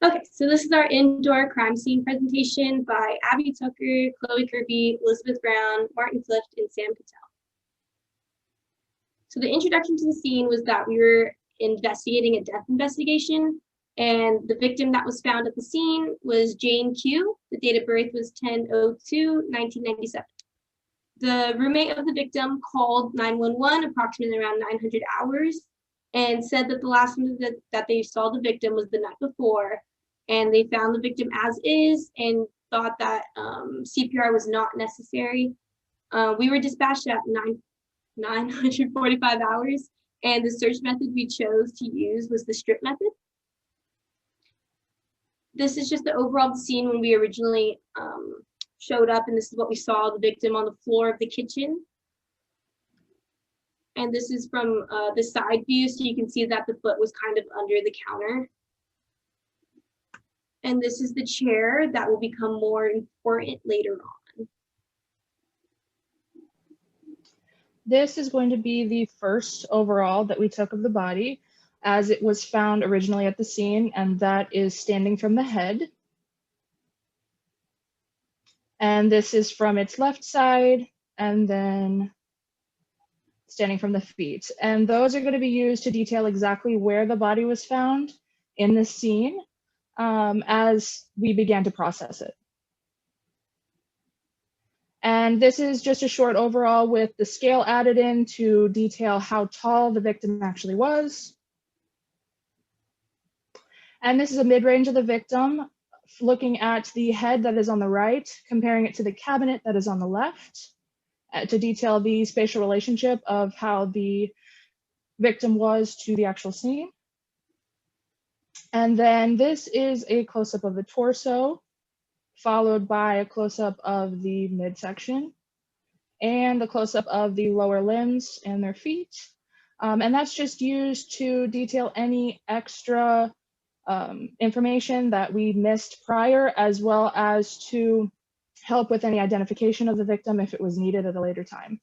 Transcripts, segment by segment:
Okay, so this is our indoor crime scene presentation by Abby Tucker, Chloe Kirby, Elizabeth Brown, Martin Clift, and Sam Cattell. So the introduction to the scene was that we were investigating a death investigation, and the victim that was found at the scene was Jane Q. The date of birth was 10/02/1997. The roommate of the victim called 911 approximately around 900 hours and said that the last time that they saw the victim was the night before, and they found the victim as is and thought that CPR was not necessary. We were dispatched at 945 hours, and the search method we chose to use was the strip method. This is just the overall scene when we originally showed up, and this is what we saw, the victim on the floor of the kitchen. And this is from the side view, so you can see that the foot was kind of under the counter. And this is the chair that will become more important later on. This is going to be the first overall that we took of the body, as it was found originally at the scene, and that is standing from the head. And this is from its left side, and then standing from the feet. And those are going to be used to detail exactly where the body was found in the scene as we began to process it. And this is just a short overall with the scale added in to detail how tall the victim actually was. And this is a mid-range of the victim, looking at the head that is on the right, comparing it to the cabinet that is on the left, to detail the spatial relationship of how the victim was to the actual scene. And then this is a close-up of the torso, followed by a close-up of the midsection, and a close-up of the lower limbs and their feet. And that's just used to detail any extra information that we missed prior, as well as to help with any identification of the victim if it was needed at a later time.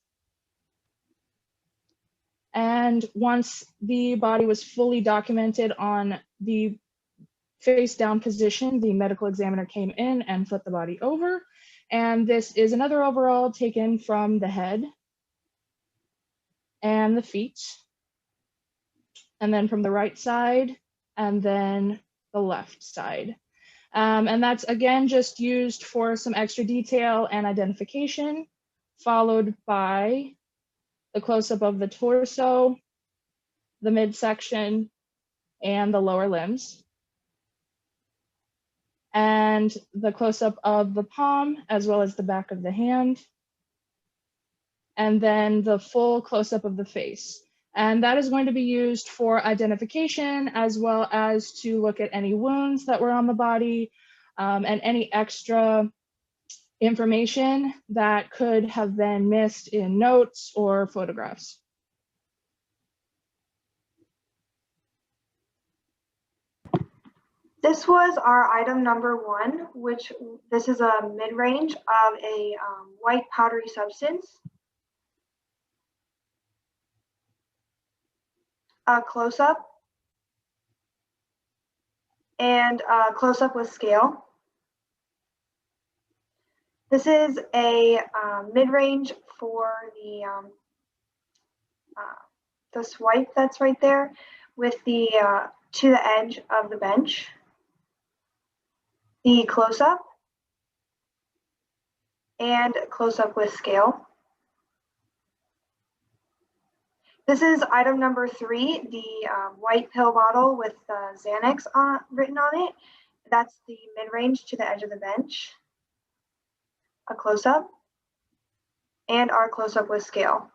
And once the body was fully documented on the face down position, the medical examiner came in and flipped the body over. And this is another overall taken from the head and the feet, and then from the right side, and then the left side. And that's again just used for some extra detail and identification, followed by the close-up of the torso, the midsection, and the lower limbs, and the close-up of the palm as well as the back of the hand, and then the full close-up of the face. And that is going to be used for identification, as well as to look at any wounds that were on the body, and any extra information that could have been missed in notes or photographs. This was our item number 1, which this is a mid-range of a white powdery substance. A close-up and a close-up with scale. This is a mid-range for the swipe that's right there with the to the edge of the bench. The close-up and close-up with scale. This is item number 3, the white pill bottle with Xanax written on it. That's the mid-range to the edge of the bench. A close-up and our close-up with scale.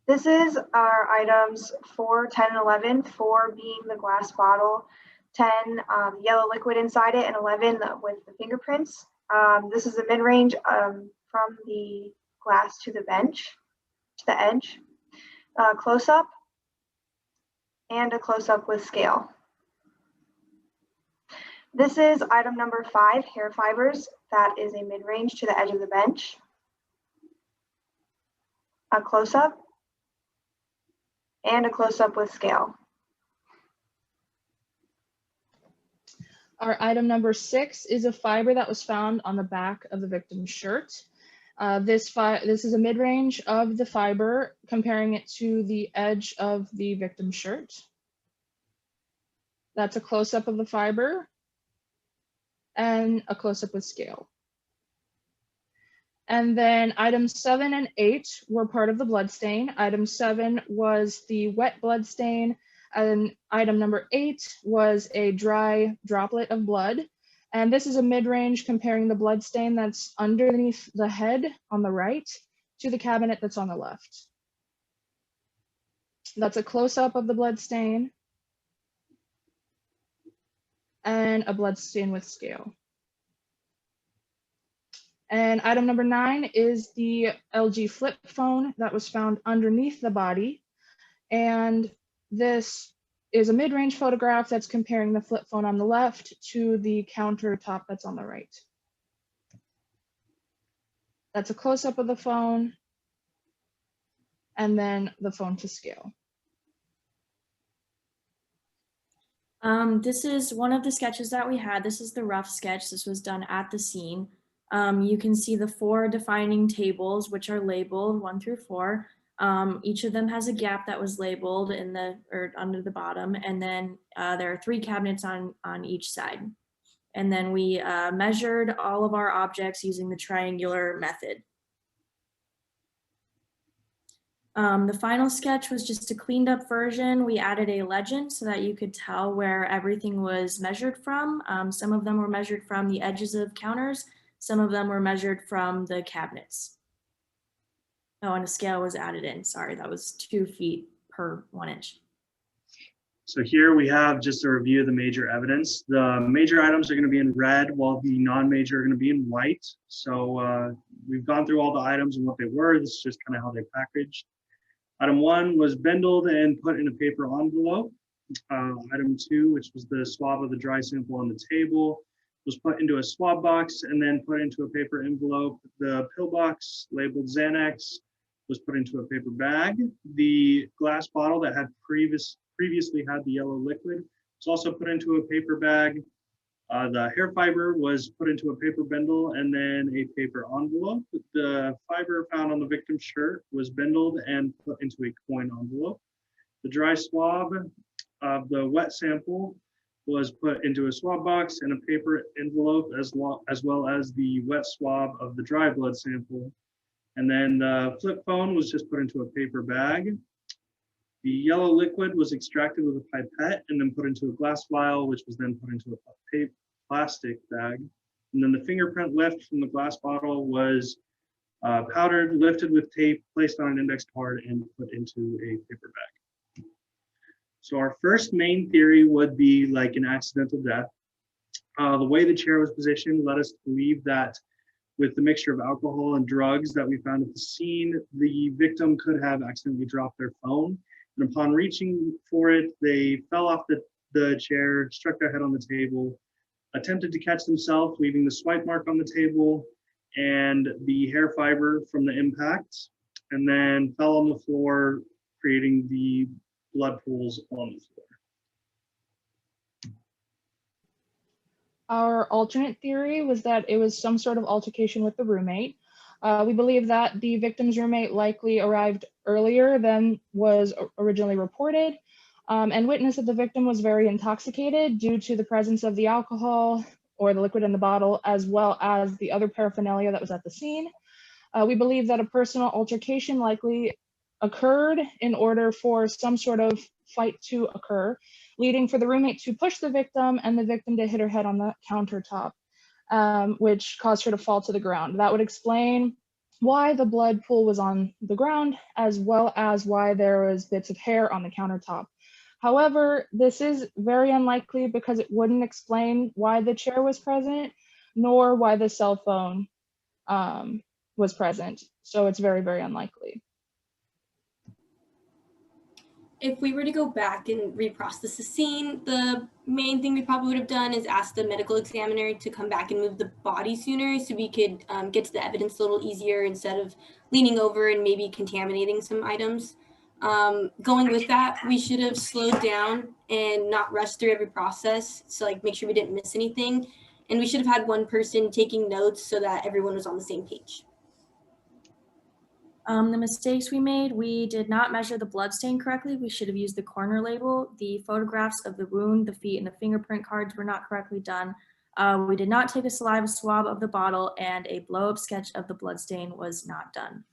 This is our items 4, 10, and 11, 4 being the glass bottle, 10 yellow liquid inside it, and 11 with the fingerprints. This is a mid-range from the glass to the bench, to the edge. Close-up and a close-up with scale. This is item number 5, hair fibers. That is a mid-range to the edge of the bench. A close-up and a close-up with scale. Our item number 6 is a fiber that was found on the back of the victim's shirt. This is a mid-range of the fiber, comparing it to the edge of the victim's shirt. That's a close-up of the fiber and a close-up with scale. And then items 7 and 8 were part of the blood stain. Item 7 was the wet blood stain, and item number 8 was a dry droplet of blood. And this is a mid-range comparing the blood stain that's underneath the head on the right to the cabinet that's on the left. That's a close-up of the blood stain and a blood stain with scale. And item number 9 is the LG flip phone that was found underneath the body. And this is a mid-range photograph that's comparing the flip phone on the left to the countertop that's on the right. That's a close-up of the phone and then the phone to scale. This is one of the sketches that we had. This is the rough sketch. This was done at the scene. You can see the 4 defining tables, which are labeled 1 through 4. Each of them has a gap that was labeled in or under the bottom, and then there are 3 cabinets on each side. And then we measured all of our objects using the triangular method. The final sketch was just a cleaned up version. We added a legend so that you could tell where everything was measured from. Some of them were measured from the edges of counters. Some of them were measured from the cabinets. Oh, and a scale was added in. Sorry, that was 2 feet per 1 inch. So here we have just a review of the major evidence. The major items are going to be in red, while the non-major are going to be in white. So we've gone through all the items and what they were. This is just kind of how they packaged. Item 1 was bindled and put in a paper envelope. Item 2, which was the swab of the dry sample on the table, was put into a swab box and then put into a paper envelope. The pill box labeled Xanax was put into a paper bag. The glass bottle that had previously had the yellow liquid was also put into a paper bag. The hair fiber was put into a paper bundle and then a paper envelope. The fiber found on the victim's shirt was bundled and put into a coin envelope. The dry swab of the wet sample was put into a swab box and a paper envelope, as well as the wet swab of the dry blood sample. And then the flip phone was just put into a paper bag. The yellow liquid was extracted with a pipette and then put into a glass vial, which was then put into a plastic bag. And then the fingerprint lift from the glass bottle was powdered, lifted with tape, placed on an index card, and put into a paper bag. So our first main theory would be like an accidental death. The way the chair was positioned led us to believe that with the mixture of alcohol and drugs that we found at the scene, the victim could have accidentally dropped their phone. And upon reaching for it, they fell off the chair, struck their head on the table, attempted to catch themselves, leaving the swipe mark on the table and the hair fiber from the impact, and then fell on the floor, creating the blood pools on the floor. Our alternate theory was that it was some sort of altercation with the roommate. We believe that the victim's roommate likely arrived earlier than was originally reported, and witnessed that the victim was very intoxicated due to the presence of the alcohol or the liquid in the bottle, as well as the other paraphernalia that was at the scene. We believe that a personal altercation likely occurred in order for some sort of fight to occur, leading for the roommate to push the victim and the victim to hit her head on the countertop, which caused her to fall to the ground. That would explain why the blood pool was on the ground, as well as why there was bits of hair on the countertop. However, this is very unlikely because it wouldn't explain why the chair was present, nor why the cell phone was present. So it's very, very unlikely. If we were to go back and reprocess the scene, the main thing we probably would have done is ask the medical examiner to come back and move the body sooner so we could get to the evidence a little easier instead of leaning over and maybe contaminating some items. Going with that, we should have slowed down and not rushed through every process. So like make sure we didn't miss anything. And we should have had one person taking notes so that everyone was on the same page. The mistakes we made, we did not measure the blood stain correctly. We should have used the corner label. The photographs of the wound, the feet, and the fingerprint cards were not correctly done. We did not take a saliva swab of the bottle, and a blow-up sketch of the blood stain was not done.